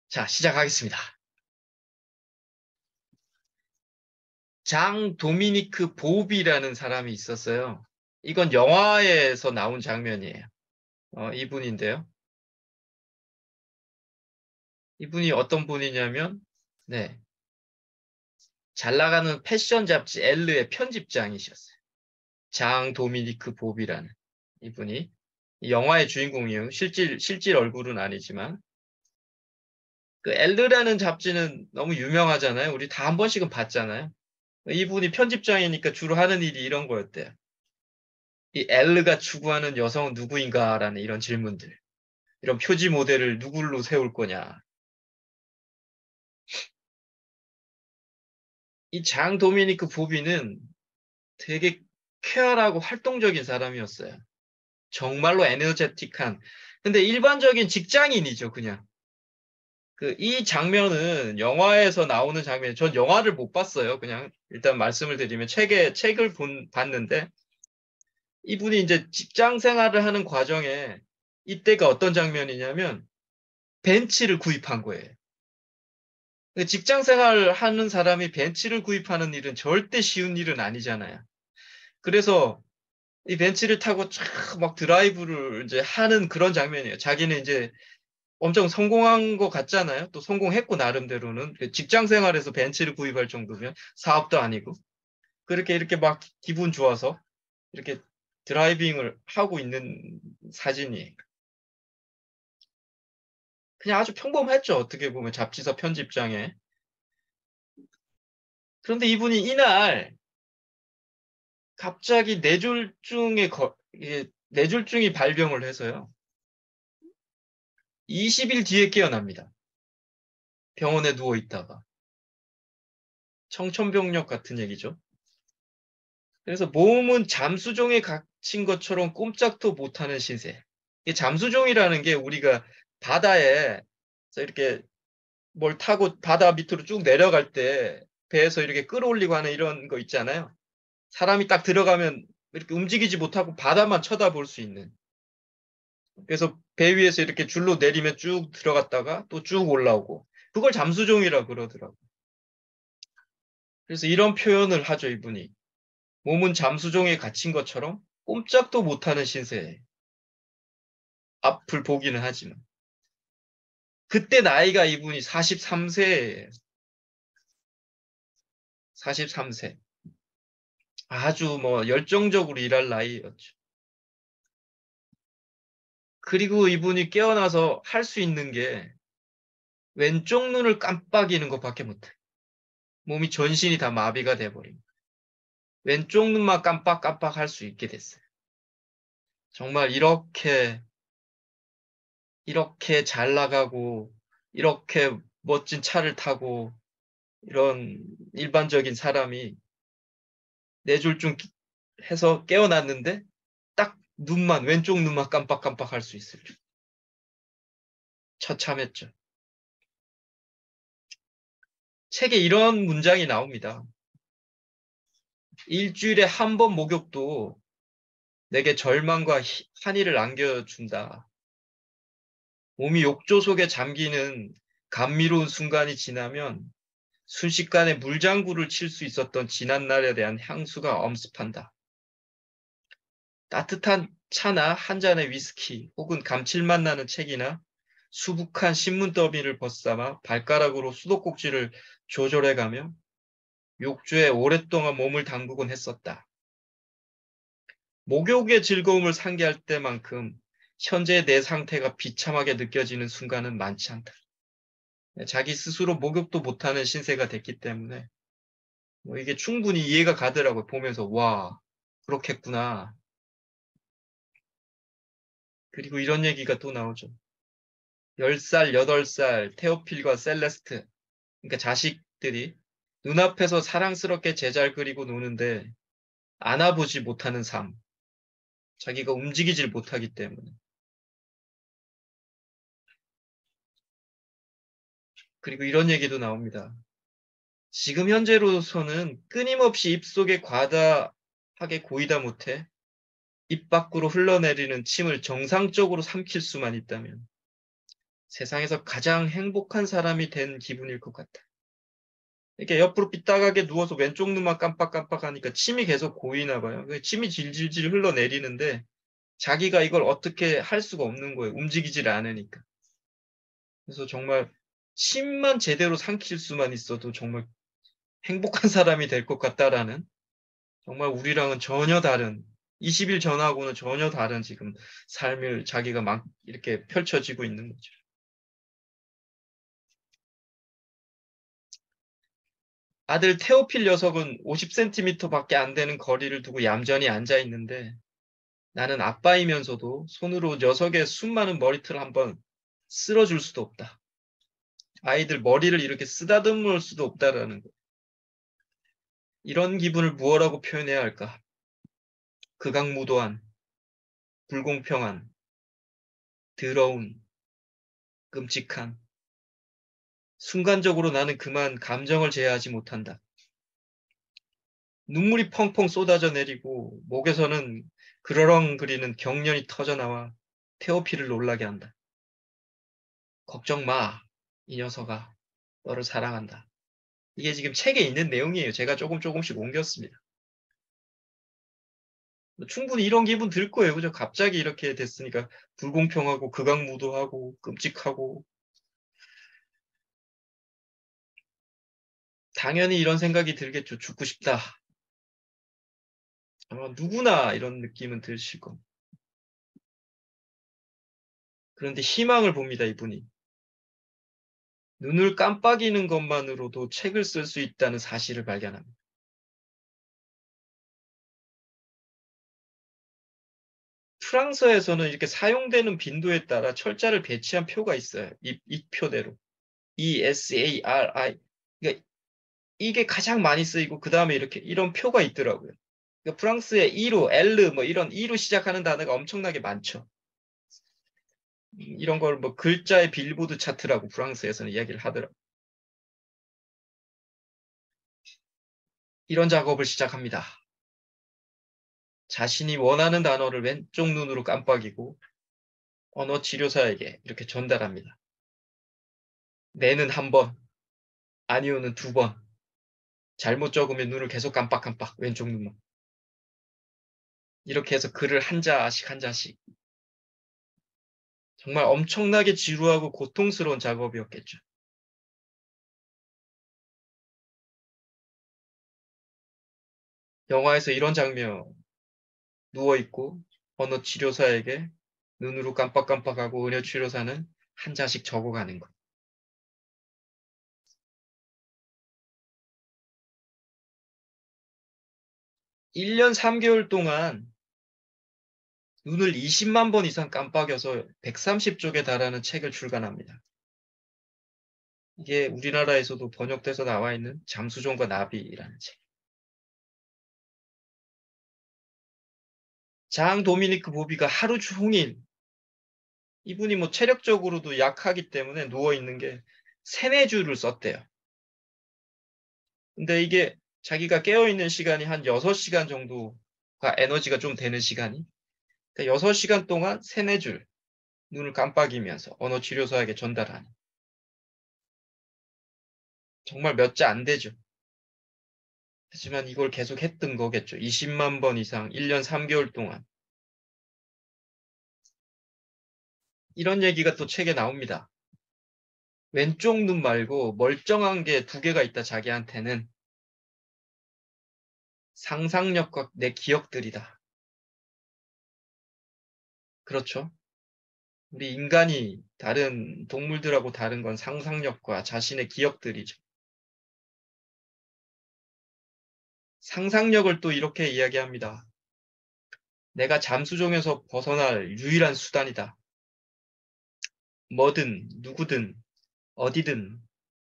자, 시작하겠습니다. 장 도미니크 보비라는 사람이 있었어요. 이건 영화에서 나온 장면이에요. 이분인데요. 이분이 어떤 분이냐면, 네, 잘 나가는 패션 잡지 엘르의 편집장이셨어요. 장 도미니크 보비라는 이분이 이 영화의 주인공이에요. 실질 얼굴은 아니지만. 그 엘르라는 잡지는 너무 유명하잖아요. 우리 다 한 번씩은 봤잖아요. 이분이 편집장이니까 주로 하는 일이 이런 거였대요. 이 엘르가 추구하는 여성은 누구인가라는 이런 질문들, 이런 표지 모델을 누굴로 세울 거냐. 이 장 도미니크 보비는 되게 쾌활하고 활동적인 사람이었어요. 정말로 에너제틱한. 근데 일반적인 직장인이죠, 그냥. 이 장면은 영화에서 나오는 장면, 전 영화를 못 봤어요. 그냥 일단 말씀을 드리면 책을 봤는데 이분이 이제 직장 생활을 하는 과정에 이때가 어떤 장면이냐면 벤츠를 구입한 거예요. 직장 생활 하는 사람이 벤츠를 구입하는 일은 절대 쉬운 일은 아니잖아요. 그래서 이 벤츠를 타고 쫙 막 드라이브를 이제 하는 그런 장면이에요. 자기는 이제 엄청 성공한 것 같잖아요. 또 성공했고 나름대로는 직장 생활에서 벤츠를 구입할 정도면 사업도 아니고 그렇게 이렇게 막 기분 좋아서 이렇게 드라이빙을 하고 있는 사진이에요. 그냥 아주 평범했죠. 어떻게 보면 잡지사 편집장에. 그런데 이분이 이날 갑자기 뇌졸중이 발병을 해서요. 20일 뒤에 깨어납니다. 병원에 누워 있다가. 청천벽력 같은 얘기죠. 그래서 몸은 잠수정에 갇힌 것처럼 꼼짝도 못하는 신세. 이 잠수정이라는 게 우리가 바다에 이렇게 뭘 타고 바다 밑으로 쭉 내려갈 때 배에서 이렇게 끌어올리고 하는 이런 거 있잖아요. 사람이 딱 들어가면 이렇게 움직이지 못하고 바다만 쳐다볼 수 있는. 그래서 배 위에서 이렇게 줄로 내리면 쭉 들어갔다가 또 쭉 올라오고. 그걸 잠수종이라고 그러더라고. 그래서 이런 표현을 하죠, 이분이. 몸은 잠수종에 갇힌 것처럼 꼼짝도 못하는 신세에 앞을 보기는 하지만. 그때 나이가 이분이 43세예요. 43세. 아주 뭐 열정적으로 일할 나이였죠. 그리고 이분이 깨어나서 할 수 있는 게 왼쪽 눈을 깜빡이는 것밖에 못해. 몸이 전신이 다 마비가 돼버립니다. 왼쪽 눈만 깜빡깜빡 할 수 있게 됐어요. 정말 이렇게 잘 나가고, 이렇게 멋진 차를 타고, 이런 일반적인 사람이 뇌졸중 해서 깨어났는데, 딱 왼쪽 눈만 깜빡깜빡 할 수 있을 줄. 처참했죠. 책에 이런 문장이 나옵니다. 일주일에 한 번 목욕도 내게 절망과 한의를 안겨준다. 몸이 욕조 속에 잠기는 감미로운 순간이 지나면 순식간에 물장구를 칠 수 있었던 지난날에 대한 향수가 엄습한다. 따뜻한 차나 한 잔의 위스키 혹은 감칠맛 나는 책이나 수북한 신문 더미를 벗삼아 발가락으로 수도꼭지를 조절해가며 욕조에 오랫동안 몸을 담그곤 했었다. 목욕의 즐거움을 상기할 때만큼 현재 내 상태가 비참하게 느껴지는 순간은 많지 않다. 자기 스스로 목욕도 못하는 신세가 됐기 때문에 뭐 이게 충분히 이해가 가더라고요. 보면서 와 그렇겠구나. 그리고 이런 얘기가 또 나오죠. 10살, 8살 테오필과 셀레스트 그러니까 자식들이 눈앞에서 사랑스럽게 제잘 그리고 노는데 안아보지 못하는 삶. 자기가 움직이질 못하기 때문에. 그리고 이런 얘기도 나옵니다. 지금 현재로서는 끊임없이 입속에 과다하게 고이다 못해 입 밖으로 흘러내리는 침을 정상적으로 삼킬 수만 있다면 세상에서 가장 행복한 사람이 된 기분일 것 같아. 이렇게 옆으로 삐딱하게 누워서 왼쪽 눈만 깜빡깜빡하니까 침이 계속 고이나 봐요. 침이 질질질 흘러내리는데 자기가 이걸 어떻게 할 수가 없는 거예요. 움직이질 않으니까. 그래서 정말 침만 제대로 삼킬 수만 있어도 정말 행복한 사람이 될 것 같다라는, 정말 우리랑은 전혀 다른, 20일 전하고는 전혀 다른 지금 삶을 자기가 막 이렇게 펼쳐지고 있는 거죠. 아들 테오필 녀석은 50cm밖에 안 되는 거리를 두고 얌전히 앉아 있는데, 나는 아빠이면서도 손으로 녀석의 수많은 머리털을 한번 쓸어줄 수도 없다. 아이들 머리를 이렇게 쓰다듬을 수도 없다라는 거. 이런 기분을 무엇라고 표현해야 할까? 극악무도한, 불공평한, 더러운, 끔찍한. 순간적으로 나는 그만 감정을 제어하지 못한다. 눈물이 펑펑 쏟아져 내리고 목에서는 그러렁거리는 경련이 터져나와 테오피를 놀라게 한다. 걱정 마, 이 녀석아. 너를 사랑한다. 이게 지금 책에 있는 내용이에요. 제가 조금씩 옮겼습니다. 충분히 이런 기분 들 거예요. 그죠? 갑자기 이렇게 됐으니까 불공평하고 극악무도하고 끔찍하고, 당연히 이런 생각이 들겠죠. 죽고 싶다. 아마 누구나 이런 느낌은 드실 겁니다. 그런데 희망을 봅니다, 이분이. 눈을 깜빡이는 것만으로도 책을 쓸 수 있다는 사실을 발견합니다. 프랑스에서는 이렇게 사용되는 빈도에 따라 철자를 배치한 표가 있어요. 이 표대로. ESARI. 그러니까 이게 가장 많이 쓰이고 그 다음에 이렇게 이런 표가 있더라고요. 그러니까 프랑스의 이루, 엘르 뭐 이런 이로 시작하는 단어가 엄청나게 많죠. 이런 걸 뭐 글자의 빌보드 차트라고 프랑스에서는 이야기를 하더라고요. 이런 작업을 시작합니다. 자신이 원하는 단어를 왼쪽 눈으로 깜빡이고 언어 치료사에게 이렇게 전달합니다. 네는 한 번, 아니오는 두 번. 잘못 적으면 눈을 계속 깜빡깜빡, 왼쪽 눈만. 이렇게 해서 글을 한 자씩 한 자씩. 정말 엄청나게 지루하고 고통스러운 작업이었겠죠. 영화에서 이런 장면, 누워있고 언어 치료사에게 눈으로 깜빡깜빡하고 언어 치료사는 한 자씩 적어가는 것. 1년 3개월 동안 눈을 20만 번 이상 깜빡여서 130쪽에 달하는 책을 출간합니다. 이게 우리나라에서도 번역돼서 나와 있는 잠수정과 나비라는 책. 장 도미니크 보비가 하루 종일, 이분이 뭐 체력적으로도 약하기 때문에 누워있는 게 3-4주를 썼대요. 근데 이게 자기가 깨어있는 시간이 한 6시간 정도가 에너지가 좀 되는 시간이, 그러니까 6시간 동안 3-4줄 눈을 깜빡이면서 언어치료사에게 전달하는. 정말 몇 자 안 되죠. 하지만 이걸 계속 했던 거겠죠. 20만 번 이상 1년 3개월 동안. 이런 얘기가 또 책에 나옵니다. 왼쪽 눈 말고 멀쩡한 게 2개가 있다, 자기한테는. 상상력과 내 기억들이다. 그렇죠? 우리 인간이 다른 동물들하고 다른 건 상상력과 자신의 기억들이죠. 상상력을 또 이렇게 이야기합니다. 내가 잠수정에서 벗어날 유일한 수단이다. 뭐든 누구든 어디든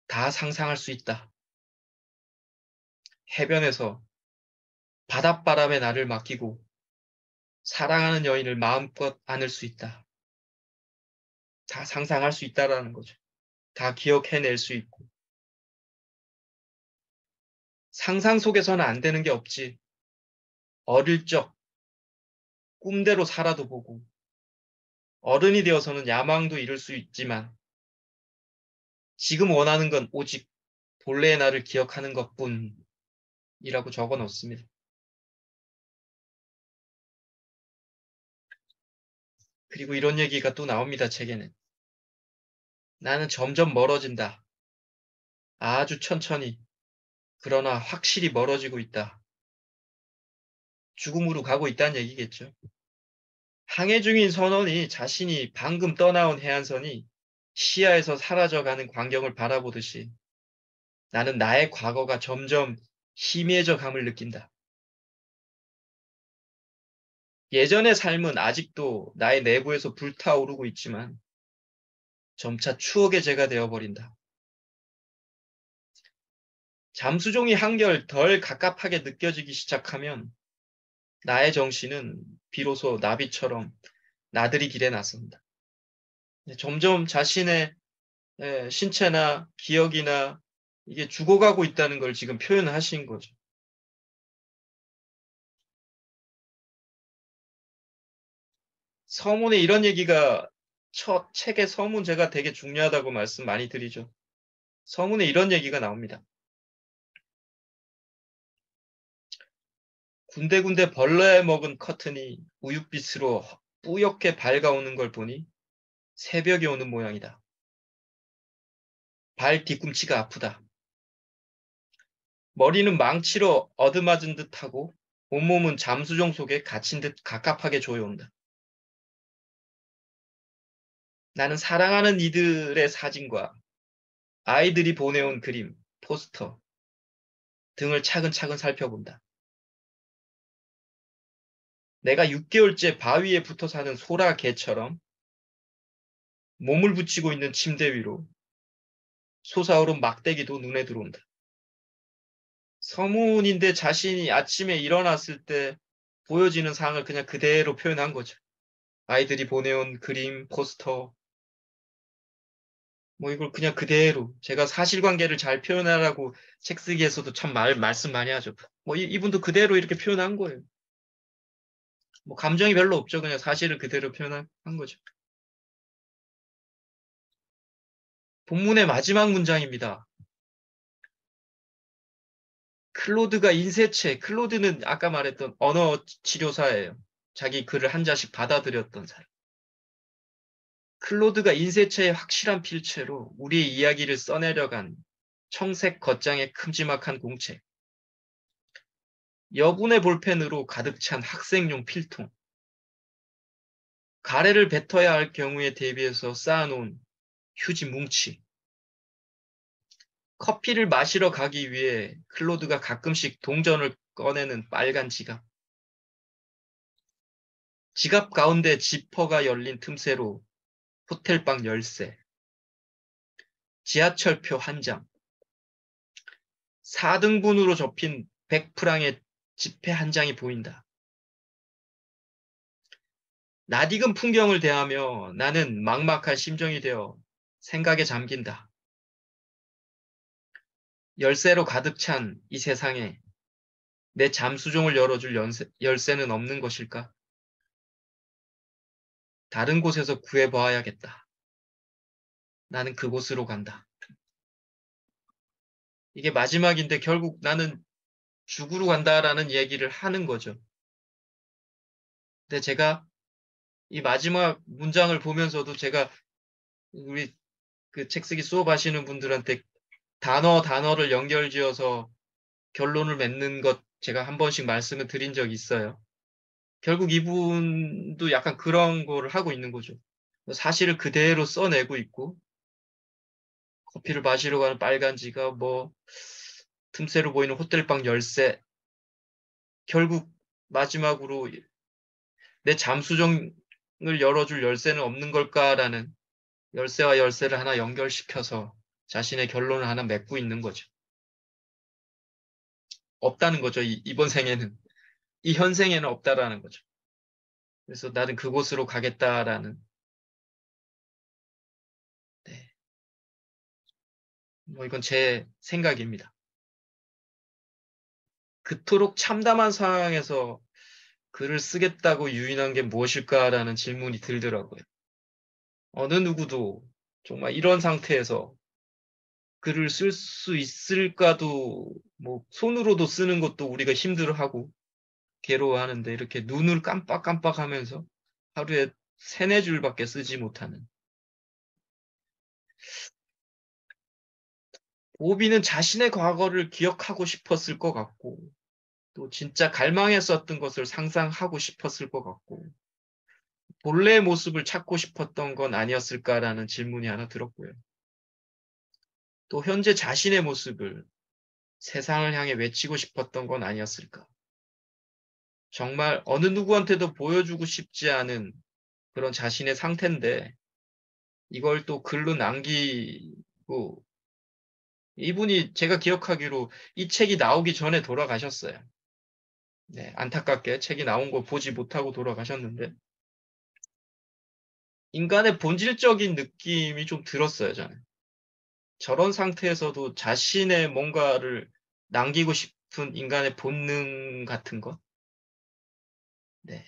다 상상할 수 있다. 해변에서 바닷바람에 나를 맡기고 사랑하는 여인을 마음껏 안을 수 있다. 다 상상할 수 있다라는 거죠. 다 기억해낼 수 있고. 상상 속에서는 안 되는 게 없지. 어릴 적 꿈대로 살아도 보고 어른이 되어서는 야망도 이룰 수 있지만 지금 원하는 건 오직 본래의 나를 기억하는 것뿐이라고 적어 놓습니다. 그리고 이런 얘기가 또 나옵니다, 책에는. 나는 점점 멀어진다. 아주 천천히. 그러나 확실히 멀어지고 있다. 죽음으로 가고 있다는 얘기겠죠. 항해 중인 선원이 자신이 방금 떠나온 해안선이 시야에서 사라져가는 광경을 바라보듯이 나는 나의 과거가 점점 희미해져 감을 느낀다. 예전의 삶은 아직도 나의 내부에서 불타오르고 있지만 점차 추억의 재가 되어버린다. 잠수종이 한결 덜 갑갑하게 느껴지기 시작하면 나의 정신은 비로소 나비처럼 나들이 길에 나선다. 점점 자신의 신체나 기억이나 이게 죽어가고 있다는 걸 지금 표현하신 거죠. 서문에 이런 얘기가 첫 책의 서문 제가 되게 중요하다고 말씀 많이 드리죠. 서문에 이런 얘기가 나옵니다. 군데군데 벌레 먹은 커튼이 우윳빛으로 뿌옇게 밝아오는 걸 보니 새벽이 오는 모양이다. 발 뒤꿈치가 아프다. 머리는 망치로 얻어맞은 듯하고 온몸은 잠수정 속에 갇힌 듯 갑갑하게 조여온다. 나는 사랑하는 이들의 사진과 아이들이 보내온 그림, 포스터 등을 차근차근 살펴본다. 내가 6개월째 바위에 붙어 사는 소라 개처럼 몸을 붙이고 있는 침대 위로 솟아오른 막대기도 눈에 들어온다. 서문인데 자신이 아침에 일어났을 때 보여지는 상황을 그냥 그대로 표현한 거죠. 아이들이 보내온 그림, 포스터, 뭐 이걸 그냥 그대로 제가 사실관계를 잘 표현하라고 책 쓰기에서도 참 말씀 많이 하죠. 뭐 이분도 그대로 이렇게 표현한 거예요. 뭐 감정이 별로 없죠. 그냥 사실을 그대로 표현한 거죠. 본문의 마지막 문장입니다. 클로드가 인쇄체, 클로드는 아까 말했던 언어 치료사예요. 자기 글을 한 자씩 받아들였던 사람. 클로드가 인쇄체의 확실한 필체로 우리의 이야기를 써내려간 청색 겉장의 큼지막한 공책. 여분의 볼펜으로 가득 찬 학생용 필통. 가래를 뱉어야 할 경우에 대비해서 쌓아놓은 휴지 뭉치. 커피를 마시러 가기 위해 클로드가 가끔씩 동전을 꺼내는 빨간 지갑. 지갑 가운데 지퍼가 열린 틈새로 호텔방 열쇠. 지하철표 한 장. 4등분으로 접힌 100프랑의 지폐 한 장이 보인다. 낯익은 풍경을 대하며 나는 막막한 심정이 되어 생각에 잠긴다. 열쇠로 가득 찬 이 세상에 내 잠수종을 열어줄 열쇠는 없는 것일까? 다른 곳에서 구해봐야겠다. 나는 그곳으로 간다. 이게 마지막인데 결국 나는 죽으러 간다라는 얘기를 하는 거죠. 근데 제가 이 마지막 문장을 보면서도 제가 우리 그 책 쓰기 수업 하시는 분들한테 단어를 연결지어서 결론을 맺는 것 제가 한 번씩 말씀을 드린 적이 있어요. 결국 이분도 약간 그런 거를 하고 있는 거죠. 사실을 그대로 써내고 있고 커피를 마시러 가는 빨간 지갑, 뭐 틈새로 보이는 호텔방 열쇠, 결국 마지막으로 내 잠수정을 열어줄 열쇠는 없는 걸까라는 열쇠와 열쇠를 하나 연결시켜서 자신의 결론을 하나 맺고 있는 거죠. 없다는 거죠. 이번 생에는. 이 현생에는 없다라는 거죠. 그래서 나는 그곳으로 가겠다라는, 네. 뭐 이건 제 생각입니다. 그토록 참담한 상황에서 글을 쓰겠다고 유인한 게 무엇일까라는 질문이 들더라고요. 어느 누구도 정말 이런 상태에서 글을 쓸 수 있을까도 뭐 손으로도 쓰는 것도 우리가 힘들어하고 괴로워하는데 이렇게 눈을 깜빡깜빡하면서 하루에 3-4줄밖에 쓰지 못하는. 보비는 자신의 과거를 기억하고 싶었을 것 같고 또 진짜 갈망했었던 것을 상상하고 싶었을 것 같고 본래의 모습을 찾고 싶었던 건 아니었을까라는 질문이 하나 들었고요. 또 현재 자신의 모습을 세상을 향해 외치고 싶었던 건 아니었을까. 정말 어느 누구한테도 보여주고 싶지 않은 그런 자신의 상태인데 이걸 또 글로 남기고 이분이 제가 기억하기로 이 책이 나오기 전에 돌아가셨어요. 네, 안타깝게 책이 나온 거 보지 못하고 돌아가셨는데 인간의 본질적인 느낌이 좀 들었어요, 저는. 저런 상태에서도 자신의 뭔가를 남기고 싶은 인간의 본능 같은 것. 네.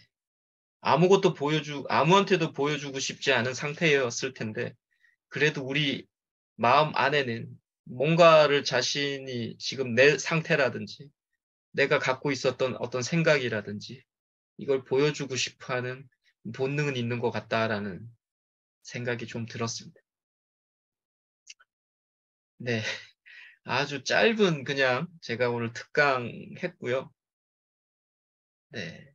아무한테도 보여주고 싶지 않은 상태였을 텐데, 그래도 우리 마음 안에는 뭔가를 자신이 지금 내 상태라든지, 내가 갖고 있었던 어떤 생각이라든지, 이걸 보여주고 싶어 하는 본능은 있는 것 같다라는 생각이 좀 들었습니다. 네. 아주 짧은 그냥 제가 오늘 특강 했고요. 네.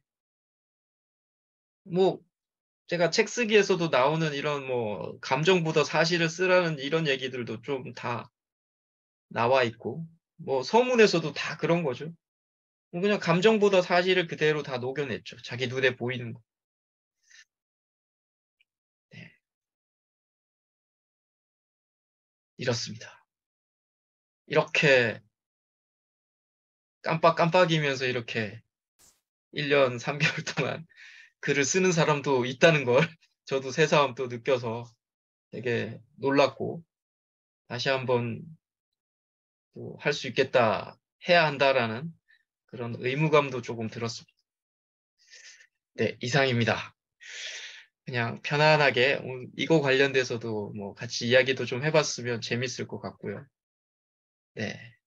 뭐, 제가 책 쓰기에서도 나오는 이런 뭐, 감정보다 사실을 쓰라는 이런 얘기들도 좀 다 나와 있고, 뭐, 서문에서도 다 그런 거죠. 뭐 그냥 감정보다 사실을 그대로 다 녹여냈죠. 자기 눈에 보이는 거. 네. 이렇습니다. 이렇게 깜빡깜빡이면서 이렇게 1년 3개월 동안 글을 쓰는 사람도 있다는 걸 저도 새삼 또 느껴서 되게 놀랐고, 다시 한번 할 수 있겠다, 해야 한다라는 그런 의무감도 조금 들었습니다. 네, 이상입니다. 그냥 편안하게 이거 관련돼서도 뭐 같이 이야기도 좀 해봤으면 재밌을 것 같고요. 네.